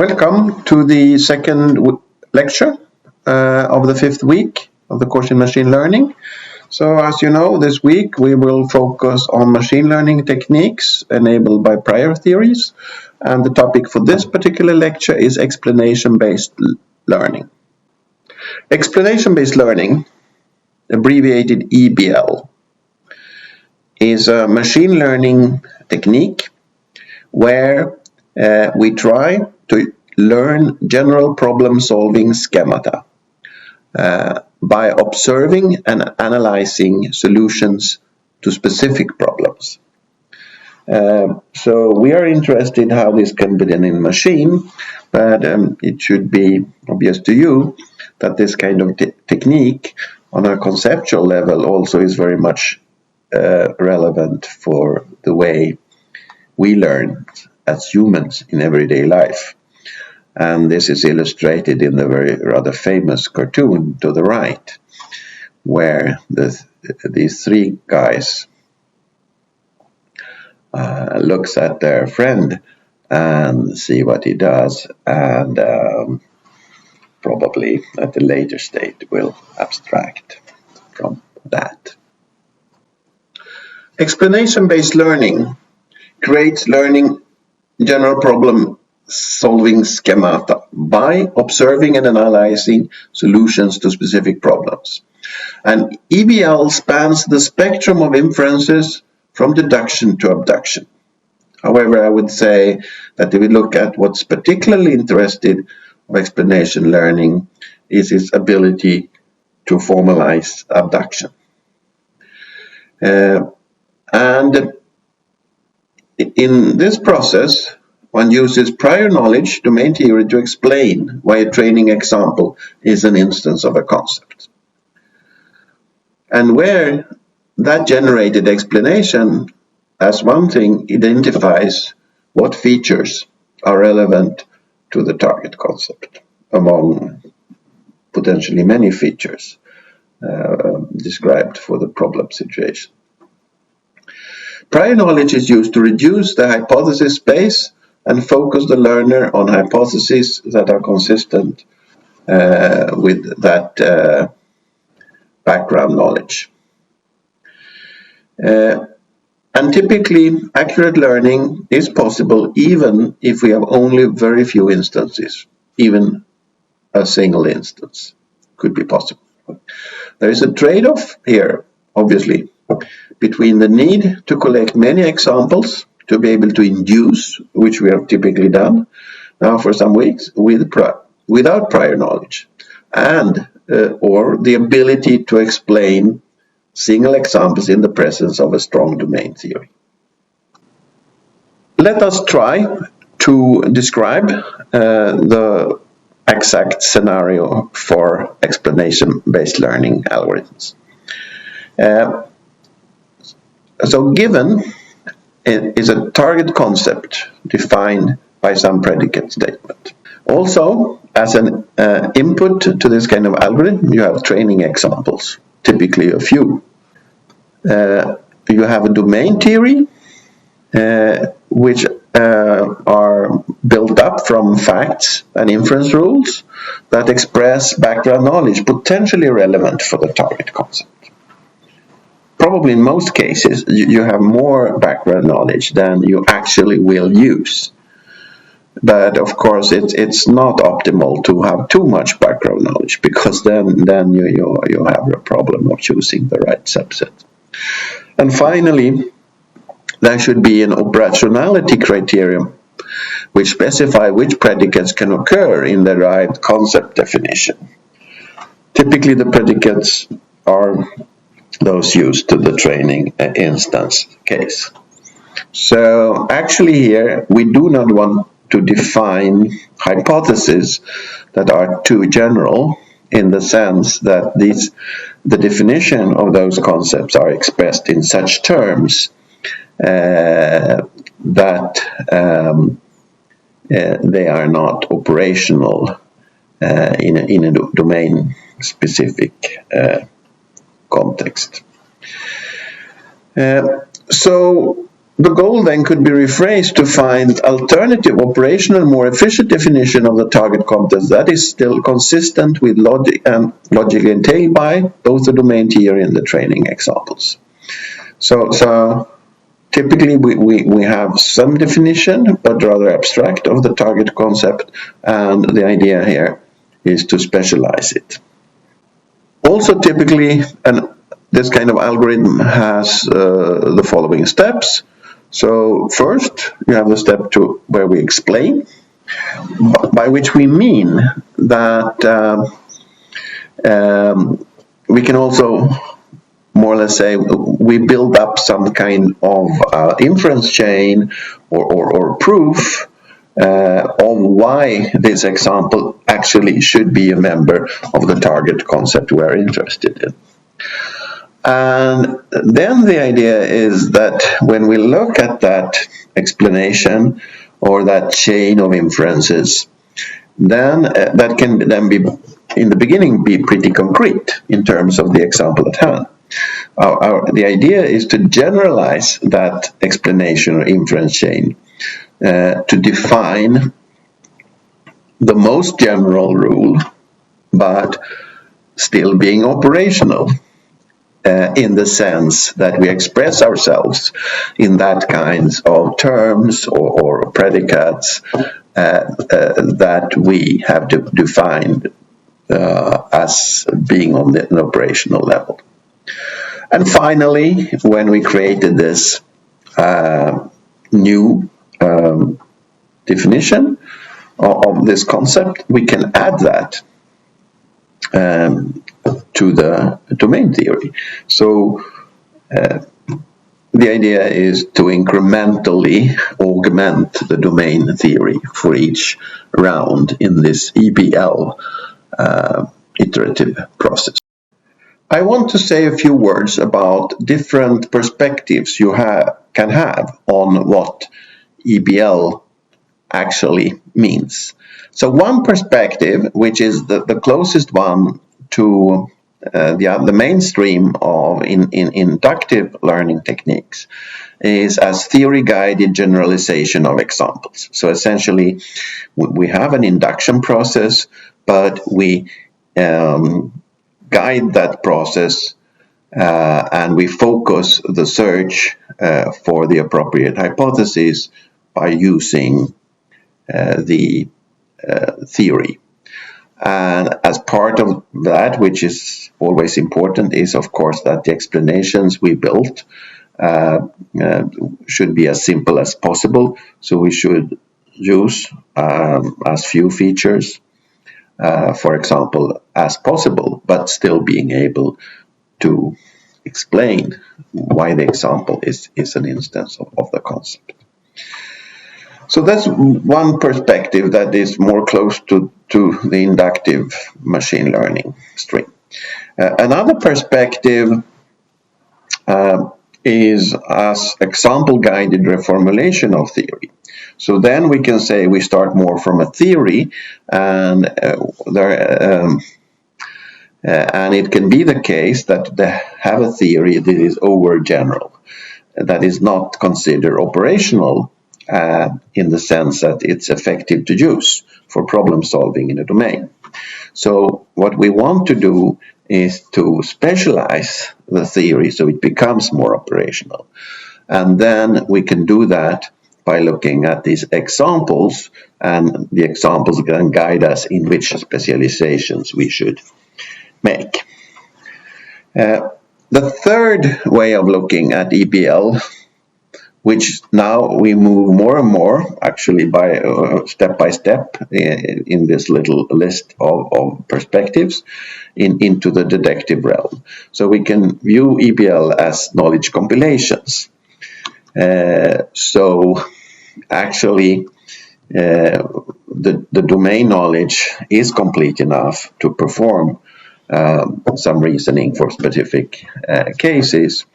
Welcome to the second lecture of the fifth week of the course in machine learning. So as you know, this week we will focus on machine learning techniques enabled by prior theories, and the topic for this particular lecture is explanation-based learning. Explanation-based learning, abbreviated EPL, is a machine learning technique where we try to learn general problem-solving schemata by observing and analyzing solutions to specific problems. So we are interested in how this can be done in machine, but it should be obvious to you that this kind of technique on a conceptual level also is very much relevant for the way we learn as humans in everyday life. And this is illustrated in the very rather famous cartoon to the right, where these three guys looks at their friend and see what he does, and probably at a later stage will abstract from that. Explanation-based learning creates learning general problem-solving schemata by observing and analyzing solutions to specific problems. And EPL spans the spectrum of inferences from deduction to abduction. However, I would say that if we look at what's particularly interested of explanation learning is its ability to formalize abduction. And in this process, one uses prior knowledge, domain theory, to explain why a training example is an instance of a concept. And where that generated explanation, as one thing, identifies what features are relevant to the target concept, among potentially many features described for the problem situation. Prior knowledge is used to reduce the hypothesis space and focus the learner on hypotheses that are consistent with that background knowledge. And typically, accurate learning is possible even if we have only very few instances. Even a single instance could be possible. There is a trade-off here, obviously, between the need to collect many examples to be able to induce, which we have typically done now for some weeks, without prior knowledge, and or the ability to explain single examples in the presence of a strong domain theory. Let us try to describe the exact scenario for explanation-based learning algorithms. So given is a target concept defined by some predicate statement. Also, as an input to this kind of algorithm, you have training examples, typically a few. You have a domain theory, which are built up from facts and inference rules that express background knowledge potentially relevant for the target concept. Probably in most cases, you have more background knowledge than you actually will use. But of course, it's not optimal to have too much background knowledge, because then you have a problem of choosing the right subset. And finally, there should be an operationality criterion which specify which predicates can occur in the right concept definition. Typically, the predicates are those used to the training instance case. So actually here, we do not want to define hypotheses that are too general, in the sense that the definition of those concepts are expressed in such terms that they are not operational in a domain-specific context. So the goal then could be rephrased to find alternative, operational, more efficient definition of the target context that is still consistent with logic and logically entailed by both the domain theory and the training examples. So typically we have some definition, but rather abstract, of the target concept, and the idea here is to specialize it. Also typically, this kind of algorithm has the following steps. So first, you have the step where we explain, by which we mean that we can also more or less say we build up some kind of inference chain or proof of why this example actually should be a member of the target concept we're interested in. And then the idea is that when we look at that explanation or that chain of inferences, then that can then be, in the beginning, be pretty concrete in terms of the example at hand. The idea is to generalize that explanation or inference chain to define the most general rule, but still being operational. In the sense that we express ourselves in that kinds of terms or predicates that we have defined as being on an operational level. And finally, when we created this new definition of this concept, we can add that to the domain theory. So the idea is to incrementally augment the domain theory for each round in this EPL iterative process. I want to say a few words about different perspectives you can have on what EPL actually means. So one perspective, which is the closest one to the mainstream of in inductive learning techniques, is as theory-guided generalization of examples. So essentially, we have an induction process, but we guide that process and we focus the search for the appropriate hypothesis by using the theory. And as part of that, which is always important, is of course that the explanations we built should be as simple as possible. So we should use as few features, for example, as possible, but still being able to explain why the example is an instance of the concept. So that's one perspective that is more close to the inductive machine learning stream. Another perspective is as example-guided reformulation of theory. So then we can say we start more from a theory, and it can be the case that they have a theory that is overgeneral, that is not considered operational in the sense that it's effective to use for problem solving in a domain. So what we want to do is to specialize the theory so it becomes more operational. And then we can do that by looking at these examples, and the examples can guide us in which specializations we should make. The third way of looking at EPL, which now we move more and more, actually by step in this little list of perspectives, into the deductive realm. So we can view EPL as knowledge compilations. So actually, the domain knowledge is complete enough to perform some reasoning for specific cases.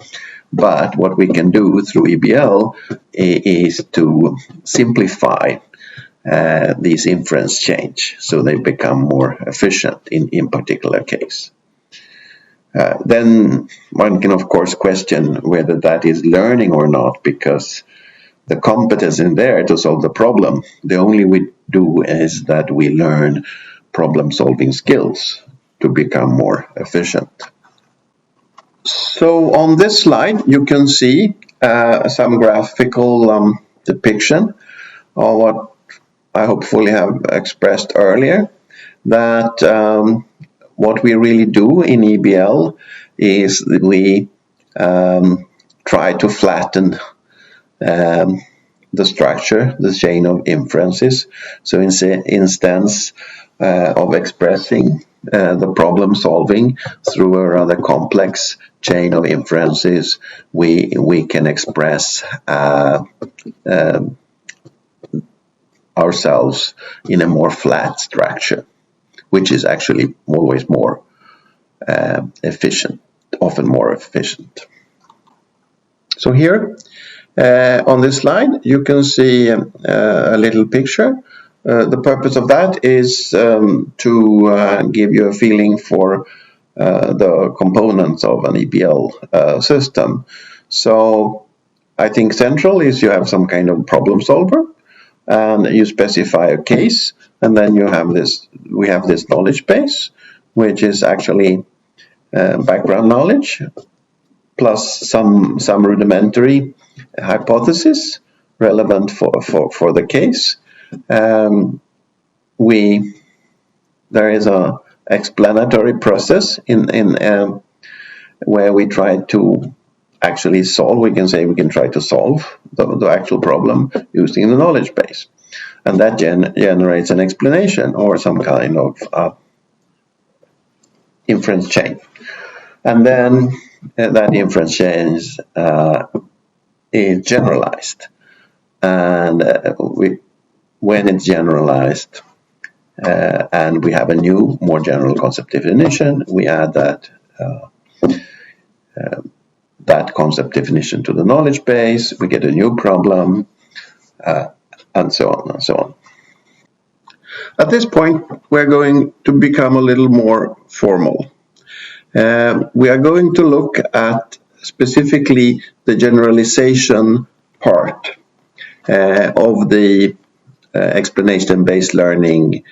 But what we can do through EPL is to simplify these inference chains so they become more efficient in particular case. Then one can of course question whether that is learning or not, because the competence in there to solve the problem. The only we do is that we learn problem-solving skills to become more efficient. So on this slide, you can see some graphical depiction of what I hopefully have expressed earlier, that what we really do in EPL is that we try to flatten the structure, the chain of inferences. So instead of expressing the problem solving through a rather complex chain of inferences, we can express ourselves in a more flat structure, which is actually always more efficient, often more efficient. So here on this slide you can see a little picture. The purpose of that is to give you a feeling for the components of an EPL system. So I think central is you have some kind of problem solver, and you specify a case, and then you have this. We have this knowledge base, which is actually background knowledge plus some rudimentary hypothesis relevant for the case. There is a explanatory process in where we try to actually solve. We can say we can try to solve the actual problem using the knowledge base, and that generates an explanation or some kind of inference chain, and then that inference chain is generalized, and when it's generalized and we have a new, more general concept definition, we add that concept definition to the knowledge base, we get a new problem, and so on and so on. At this point, we're going to become a little more formal. We are going to look at specifically the generalization part of the explanation-based learning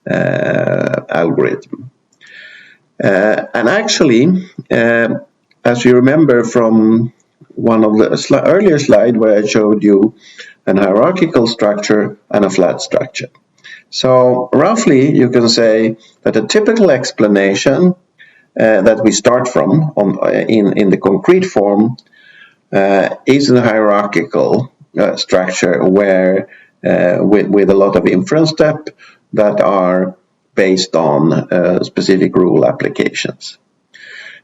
algorithm. And actually, as you remember from one of the earlier slides where I showed you an hierarchical structure and a flat structure. So roughly you can say that a typical explanation that we start from in the concrete form is a hierarchical structure where with a lot of inference steps that are based on specific rule applications.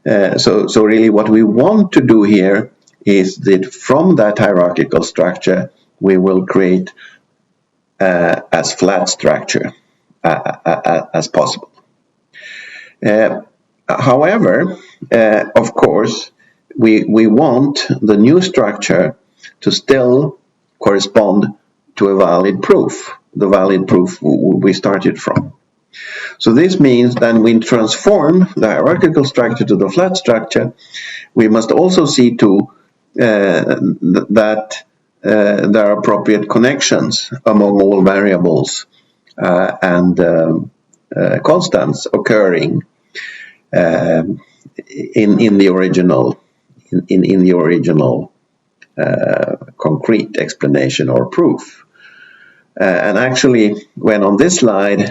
So really what we want to do here is that from that hierarchical structure we will create as flat structure as possible. However, of course, we want the new structure to still correspond to a valid proof, the valid proof we started from. So this means that when we transform the hierarchical structure to the flat structure, we must also see to that there are appropriate connections among all variables and constants occurring in the original concrete explanation or proof. And actually, when on this slide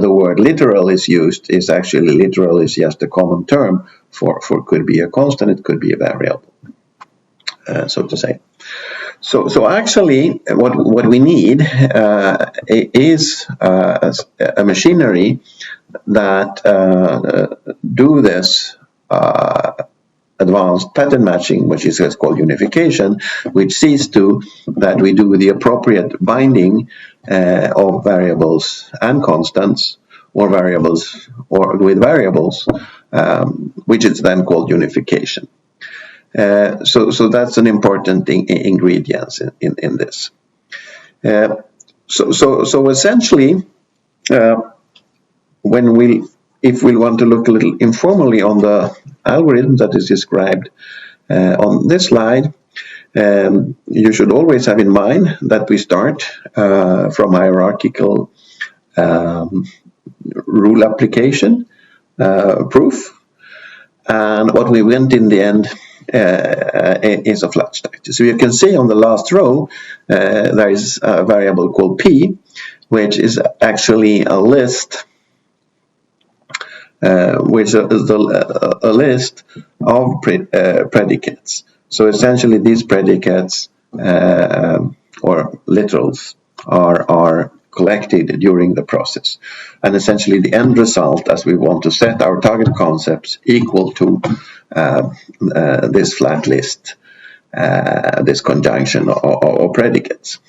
the word literal is used, is actually literal is just a common term for could be a constant, it could be a variable, so to say. So actually, what we need is a machinery that do this advanced pattern matching, which is called unification, which sees to that we do the appropriate binding of variables and constants, or variables or with variables, which is then called unification. So that's an important ingredient in this. So essentially, if we want to look a little informally on the algorithm that is described on this slide, you should always have in mind that we start from hierarchical rule application proof, and what we want in the end is a flat structure. So you can see on the last row there is a variable called p, which is actually a list, which is a list of predicates. So essentially these predicates or literals are collected during the process, and essentially the end result, as we want to set our target concepts equal to this flat list, this conjunction of predicates.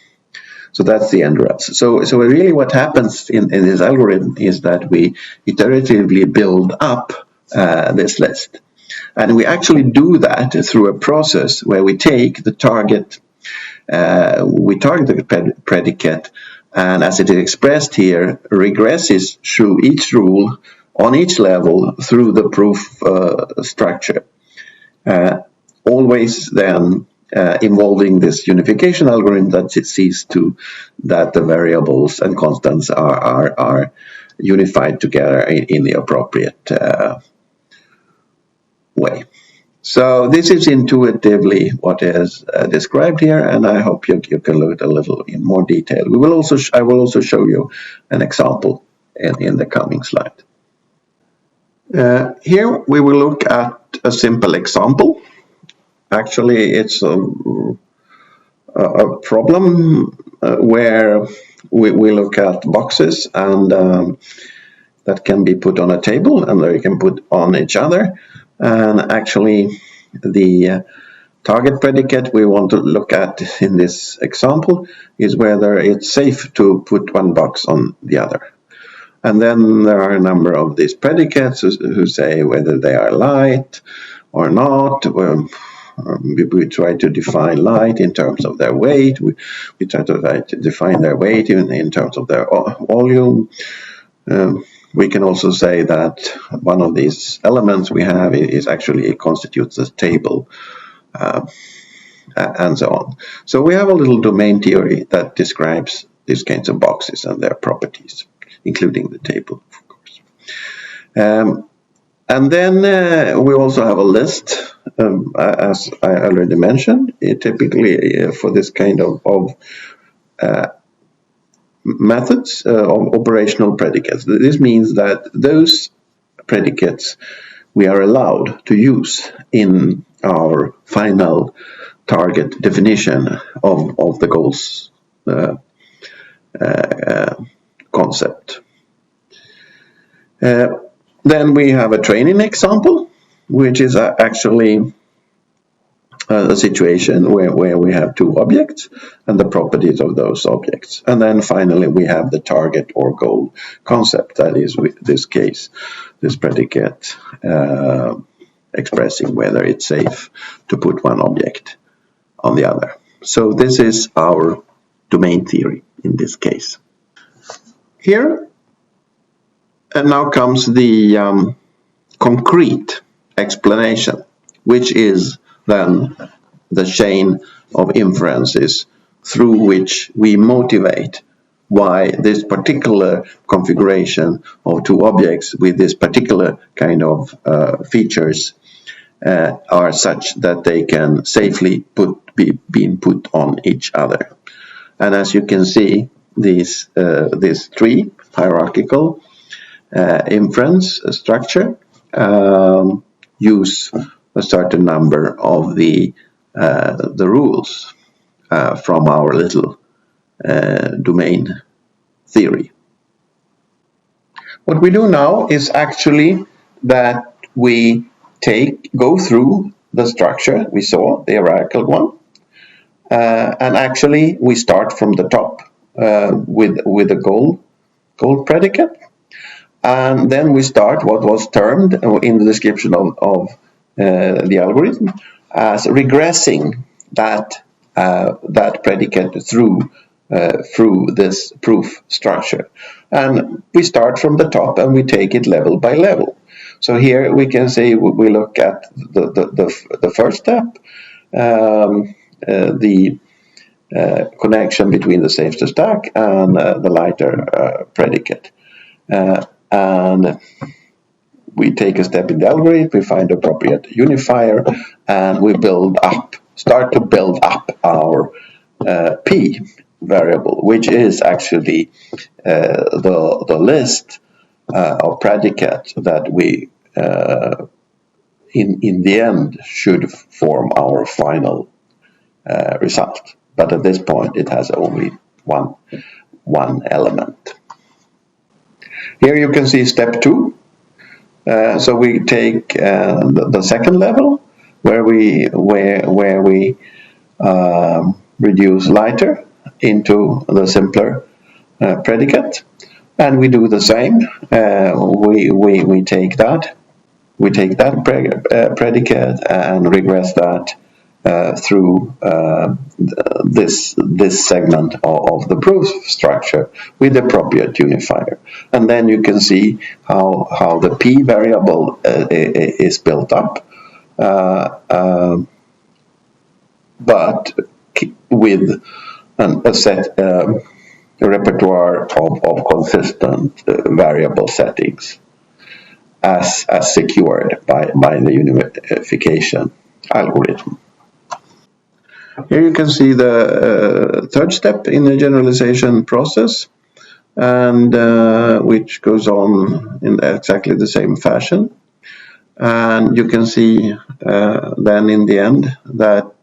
So that's the end result. So really what happens in this algorithm is that we iteratively build up this list. And we actually do that through a process where we take the target, the predicate, and as it is expressed here, regresses through each rule on each level through the proof structure. Always then involving this unification algorithm that sees to that the variables and constants are unified together in the appropriate way. So this is intuitively what is described here, and I hope you can look at a little in more detail. I will also show you an example in the coming slide. Here we will look at a simple example. Actually, it's a problem where we look at boxes, and that can be put on a table, and they can put on each other. And actually, the target predicate we want to look at in this example is whether it's safe to put one box on the other. And then there are a number of these predicates who say whether they are light or not. We try to define light in terms of their weight. We try to define their weight in terms of their volume. We can also say that one of these elements we have is actually constitutes a table, and so on. So we have a little domain theory that describes these kinds of boxes and their properties, including the table, of course. And then we also have a list, as I already mentioned. Typically for this kind of methods of operational predicates. This means that those predicates we are allowed to use in our final target definition of the goals concept. Then we have a training example, which is actually a situation where we have two objects and the properties of those objects. And then finally we have the target or goal concept, that is, with this case, this predicate expressing whether it's safe to put one object on the other. So this is our domain theory in this case. Here, and now comes the concrete explanation, which is then the chain of inferences through which we motivate why this particular configuration of two objects with this particular kind of features are such that they can safely be put on each other. And as you can see, this tree hierarchical inference structure use a certain number of the rules from our little domain theory. What we do now is actually that we go through the structure we saw, the hierarchical one, and actually we start from the top with a goal predicate, and then we start what was termed in the description of the algorithm as regressing that predicate through this proof structure. And we start from the top and we take it level by level. So here we can say we look at the first step, the connection between the safety stack and the lighter predicate. And we take a step in the algorithm, we find the appropriate unifier, and we start to build up our P variable, which is actually the list of predicates that we in the end should form our final result. But at this point it has only one element. Here you can see step 2. So we take the second level where we reduce lighter into the simpler predicate, and we do the same. We take that predicate and regress that through this segment of the proof structure with the appropriate unifier, and then you can see how the P variable is built up, but with a repertoire of consistent variable settings as secured by the unification algorithm. Here you can see the third step in the generalization process, and which goes on in exactly the same fashion. And you can see then in the end that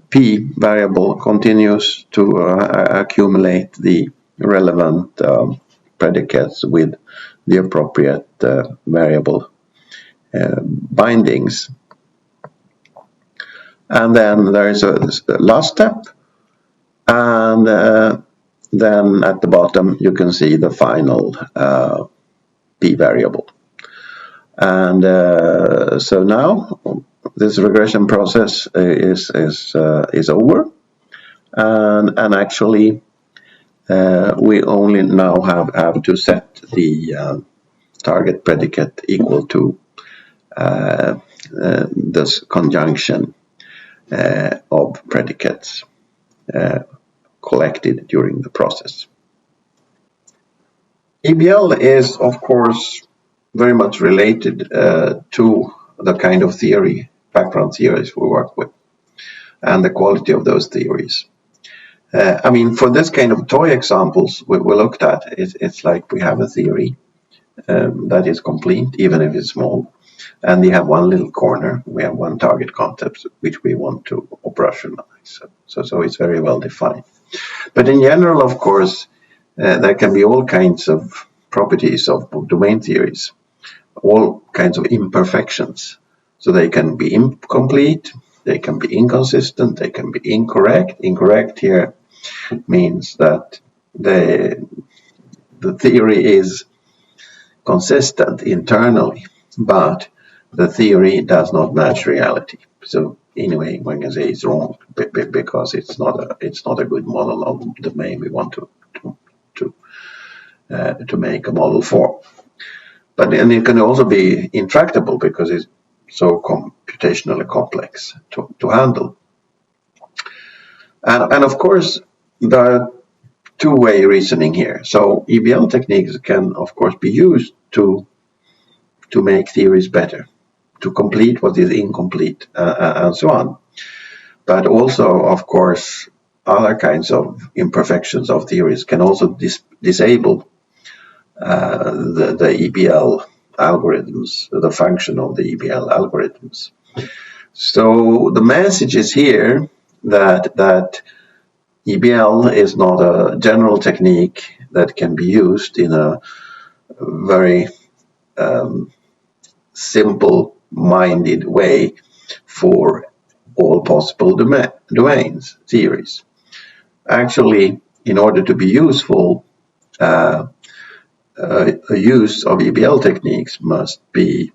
P variable continues to accumulate the relevant predicates with the appropriate variable bindings. And then there is a last step, and then at the bottom you can see the final P variable. And so now this regression process is over, and actually we only now have to set the target predicate equal to this conjunction of predicates collected during the process. EPL is, of course, very much related to the kind of background theories we work with, and the quality of those theories. I mean, for this kind of toy examples we looked at, it's like we have a theory that is complete, even if it's small, and we have one little corner, we have one target concept which we want to operationalize. So it's very well defined. But in general, of course, there can be all kinds of properties of domain theories, all kinds of imperfections. So they can be incomplete, they can be inconsistent, they can be incorrect. Incorrect here means that the theory is consistent internally, but the theory does not match reality. So anyway, one can say it's wrong because it's not a good model of the domain we want to make a model for. But and it can also be intractable because it's so computationally complex to handle. And of course, there are two-way reasoning here. So EPL techniques can, of course, be used to make theories better, to complete what is incomplete, and so on. But also, of course, other kinds of imperfections of theories can also disable the EPL algorithms, the function of the EPL algorithms. So the message is here that EPL is not a general technique that can be used in a very simple-minded way for all possible domains, theories. Actually, in order to be useful, a use of EPL techniques must be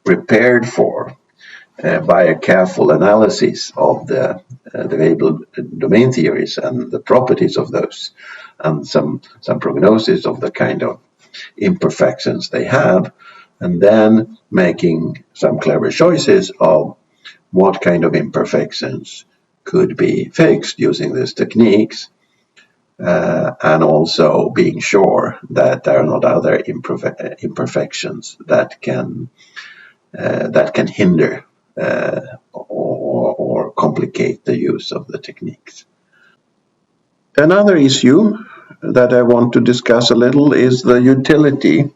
prepared for by a careful analysis of the available domain theories and the properties of those, and some prognosis of the kind of imperfections they have, and then making some clever choices of what kind of imperfections could be fixed using these techniques, and also being sure that there are not other imperfections that can hinder or complicate the use of the techniques. Another issue that I want to discuss a little is the utility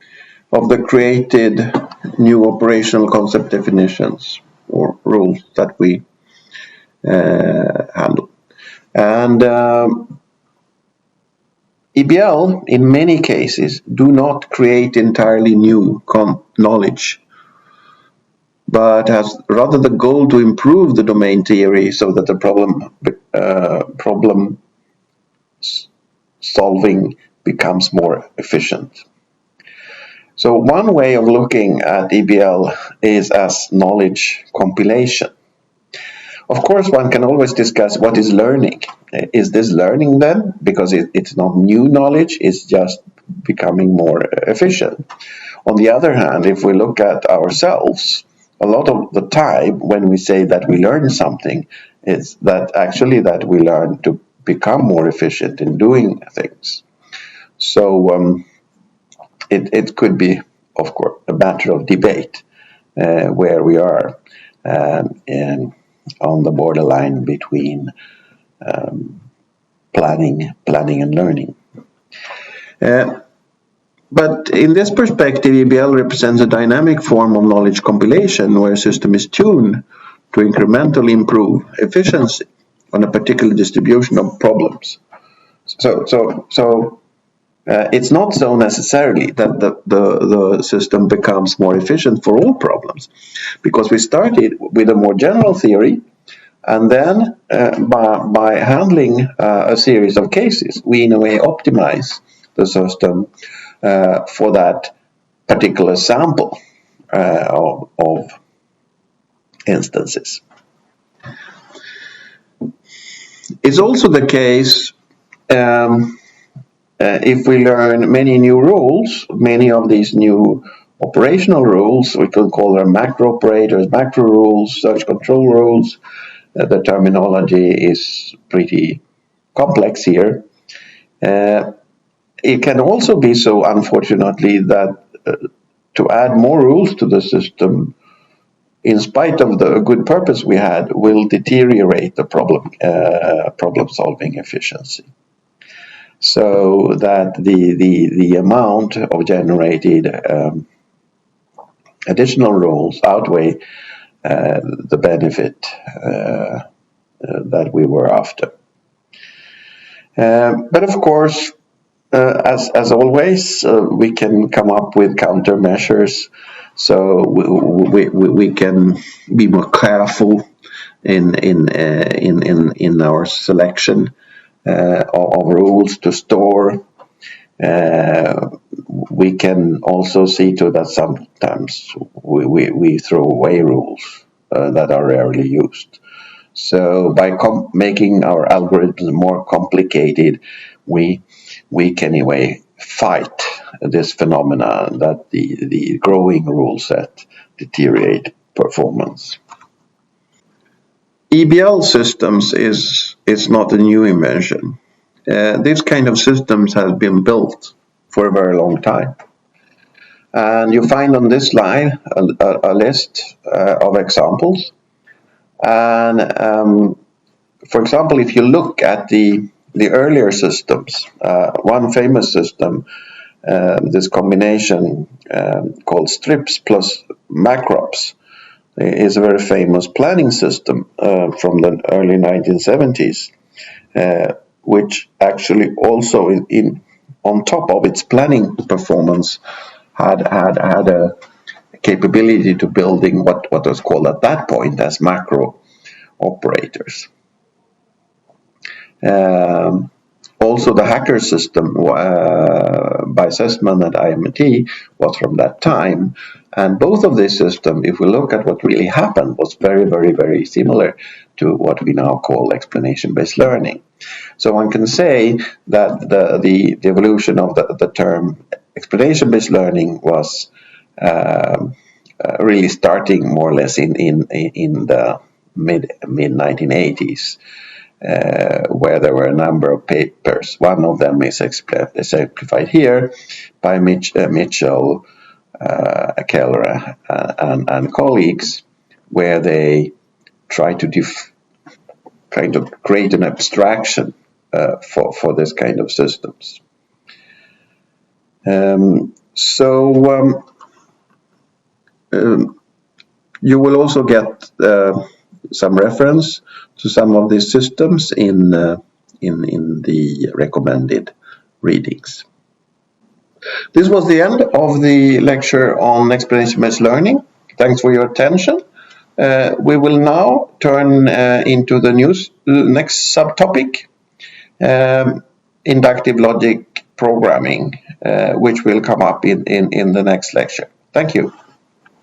of the created new operational concept definitions or rules that we handle. And EPL, in many cases, do not create entirely new knowledge, but has rather the goal to improve the domain theory so that the problem solving becomes more efficient. So one way of looking at EPL is as knowledge compilation. Of course, one can always discuss what is learning. Is this learning then? Because it's not new knowledge, it's just becoming more efficient. On the other hand, if we look at ourselves, a lot of the time when we say that we learn something, it's that actually that we learn to become more efficient in doing things. So it could be, of course, a matter of debate where we are on the borderline between planning and learning. But in this perspective, EPL represents a dynamic form of knowledge compilation where a system is tuned to incrementally improve efficiency on a particular distribution of problems. So it's not so necessarily that the system becomes more efficient for all problems, because we started with a more general theory, and then by handling a series of cases, we in a way optimize the system for that particular sample of instances. It's also the case if we learn many new rules, many of these new operational rules, we could call them macro operators, macro rules, search control rules. The terminology is pretty complex here. It can also be so, unfortunately, that to add more rules to the system, in spite of the good purpose we had, will deteriorate the problem-solving efficiency. So that the amount of generated additional rules outweigh the benefit that we were after. But of course, as always, we can come up with countermeasures. So we can be more careful in our selection of rules to store. We can also see to that sometimes we throw away rules that are rarely used. So by making our algorithms more complicated, we can anyway fight this phenomenon that the growing rule set deteriorate performance. EPL systems is not a new invention. This kind of systems has been built for a very long time. And you find on this slide a list of examples. And for example, if you look at the earlier systems, one famous system, this combination called strips plus macrops, is a very famous planning system from the early 1970s, which actually also on top of its planning performance had a capability to building what was called at that point as macro operators. Also, the hacker system by Sessman at IMIT was from that time, and both of these systems, if we look at what really happened, was very, very, very similar to what we now call explanation-based learning. So one can say that the evolution of the term explanation-based learning was really starting more or less in the mid 1980s, where there were a number of papers. One of them is exemplified here by Mitchell, Keller, and colleagues, where they try to create an abstraction for this kind of systems. You will also get some reference to some of these systems in the recommended readings. This was the end of the lecture on experience-based learning. Thanks for your attention. We will now turn into the next subtopic, inductive logic programming, which will come up in the next lecture. Thank you.